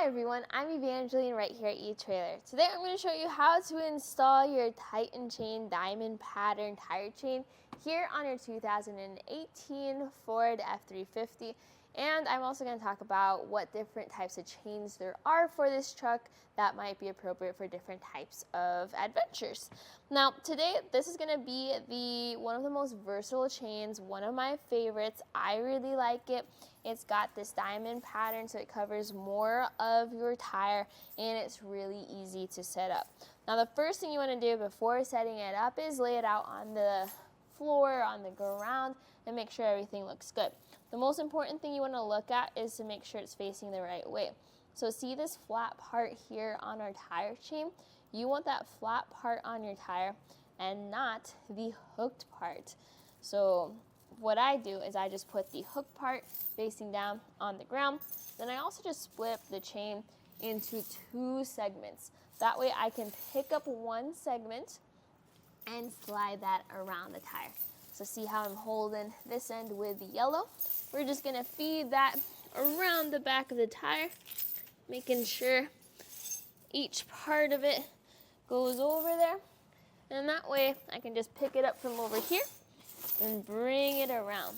Hi everyone, I'm Evangeline right here at eTrailer. Today I'm going to show you how to install your Titan chain diamond pattern tire chain here on your 2018 Ford F-350. And I'm also going to talk about what different types of chains there are for this truck that might be appropriate for different types of adventures. Now today this is going to be one of the most versatile chains, one of my favorites. I really like it. It's got this diamond pattern so it covers more of your tire and it's really easy to set up. Now the first thing you want to do before setting it up is lay it out on the floor, on the ground, and make sure everything looks good. The most important thing you want to look at is to make sure it's facing the right way. So see this flat part here on our tire chain? You want that flat part on your tire and not the hooked part. So what I do is I just put the hook part facing down on the ground. Then I also just split the chain into two segments. That way I can pick up one segment and slide that around the tire. So see how I'm holding this end with the yellow? We're just gonna feed that around the back of the tire, making sure each part of it goes over there. And that way I can just pick it up from over here and bring it around.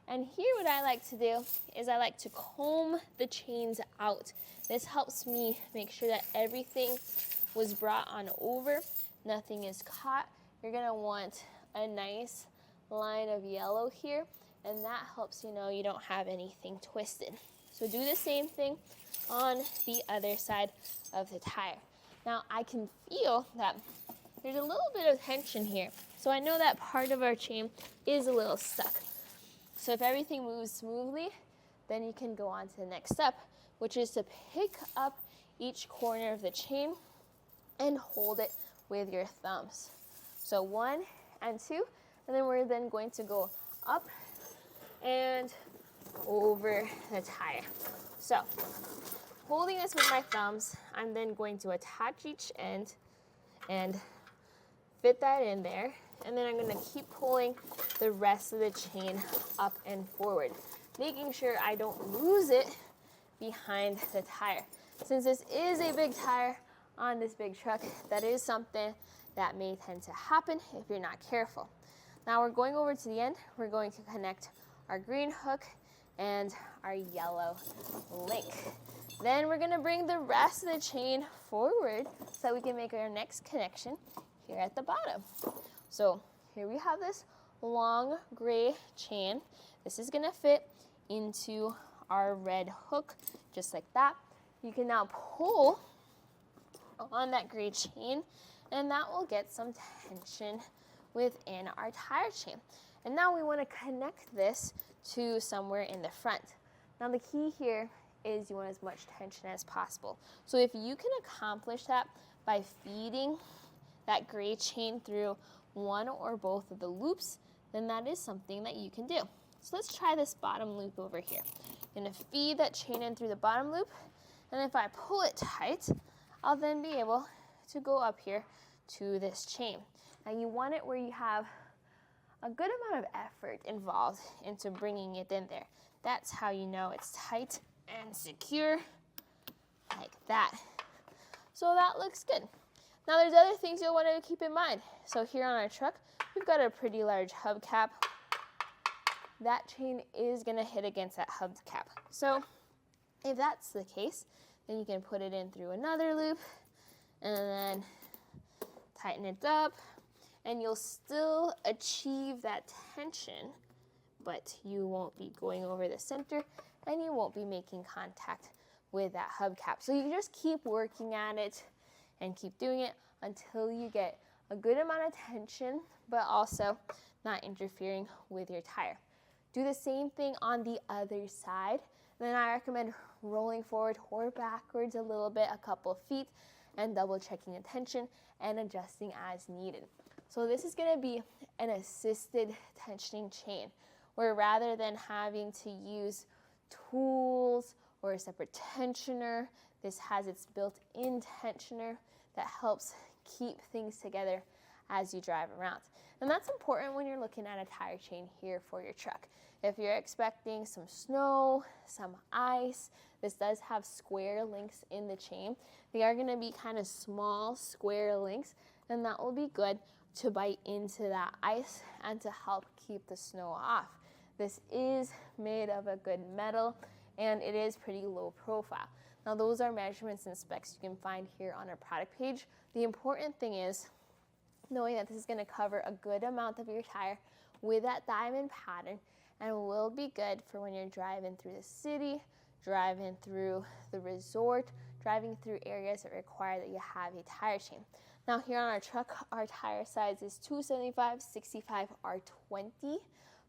And here what I like to do is I like to comb the chains out. This helps me make sure that everything was brought on over, nothing is caught. You're gonna want a nice line of yellow here, and that helps you know you don't have anything twisted. So do the same thing on the other side of the tire. Now I can feel that there's a little bit of tension here. So I know that part of our chain is a little stuck. So if everything moves smoothly, then you can go on to the next step, which is to pick up each corner of the chain and hold it with your thumbs. So 1 and 2, and then we're then going to go up and over the tire. So holding this with my thumbs, I'm then going to attach each end and fit that in there, and then I'm going to keep pulling the rest of the chain up and forward, making sure I don't lose it behind the tire. Since this is a big tire on this big truck, that is something that may tend to happen if you're not careful. Now we're going over to the end. We're going to connect our green hook and our yellow link. Then we're going to bring the rest of the chain forward so that we can make our next connection here at the bottom. So here we have this long gray chain. This is going to fit into our red hook just like that. You can now pull on that gray chain, and that will get some tension within our tire chain. And now we want to connect this to somewhere in the front. Now the key here is you want as much tension as possible. So if you can accomplish that by feeding that gray chain through one or both of the loops, then that is something that you can do. So let's try this bottom loop over here. I'm going to feed that chain in through the bottom loop, and if I pull it tight, I'll then be able to go up here to this chain. Now you want it where you have a good amount of effort involved into bringing it in there. That's how you know it's tight and secure, like that. So that looks good. Now there's other things you'll want to keep in mind. So here on our truck, we've got a pretty large hubcap. That chain is going to hit against that hubcap. So if that's the case, then you can put it in through another loop and then tighten it up, and you'll still achieve that tension, but you won't be going over the center and you won't be making contact with that hubcap. So you just keep working at it and keep doing it until you get a good amount of tension, but also not interfering with your tire. Do the same thing on the other side. Then I recommend rolling forward or backwards a little bit, a couple of feet, and double checking the tension and adjusting as needed. So this is going to be an assisted tensioning chain, where rather than having to use tools or a separate tensioner, this has its built-in tensioner that helps keep things together as you drive around. And that's important when you're looking at a tire chain here for your truck. If you're expecting some snow, some ice, this does have square links in the chain. They are going to be kind of small square links, and that will be good to bite into that ice and to help keep the snow off. This is made of a good metal, and it is pretty low profile. Now, those are measurements and specs you can find here on our product page. The important thing is knowing that this is going to cover a good amount of your tire with that diamond pattern, and will be good for when you're driving through the city, driving through the resort, driving through areas that require that you have a tire chain. Now, here on our truck, our tire size is 275, 65, R20.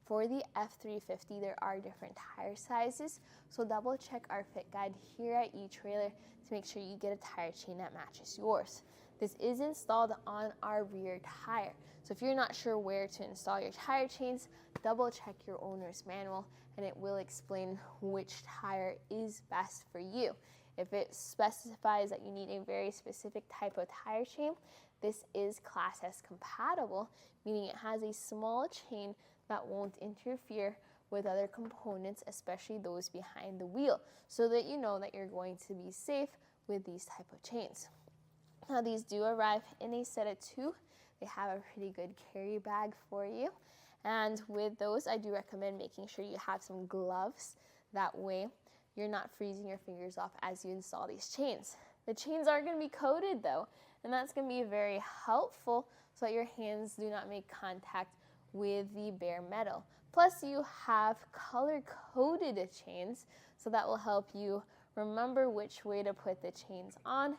For the F-350, there are different tire sizes, so double check our fit guide here at eTrailer to make sure you get a tire chain that matches yours. This is installed on our rear tire, so if you're not sure where to install your tire chains, double check your owner's manual and it will explain which tire is best for you. If it specifies that you need a very specific type of tire chain, this is Class S compatible, meaning it has a small chain that won't interfere with other components, especially those behind the wheel, so that you know that you're going to be safe with these type of chains. Now, these do arrive in a set of 2. They have a pretty good carry bag for you. And with those, I do recommend making sure you have some gloves. That way, you're not freezing your fingers off as you install these chains. The chains are going to be coated though, and that's going to be very helpful so that your hands do not make contact with the bare metal. Plus, you have color-coded chains, so that will help you remember which way to put the chains on,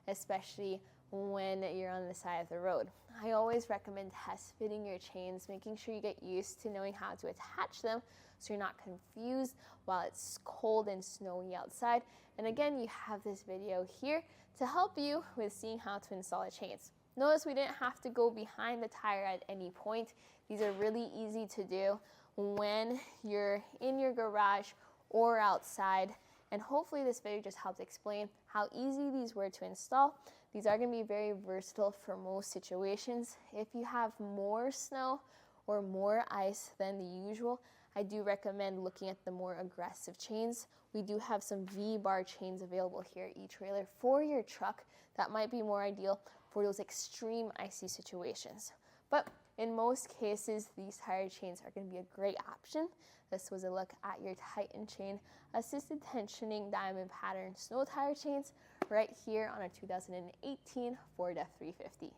especially when you're on the side of the road. I always recommend test fitting your chains, making sure you get used to knowing how to attach them so you're not confused while it's cold and snowy outside. And again, you have this video here to help you with seeing how to install the chains. Notice we didn't have to go behind the tire at any point. These are really easy to do when you're in your garage or outside. And hopefully this video just helped explain how easy these were to install. These are going to be very versatile for most situations. If you have more snow or more ice than the usual, I do recommend looking at the more aggressive chains. We do have some V-bar chains available here at eTrailer for your truck that might be more ideal for those extreme icy situations. But in most cases, these tire chains are going to be a great option. This was a look at your Titan Chain Assisted Tensioning Diamond Pattern Snow Tire Chains right here on our 2018 Ford F-350.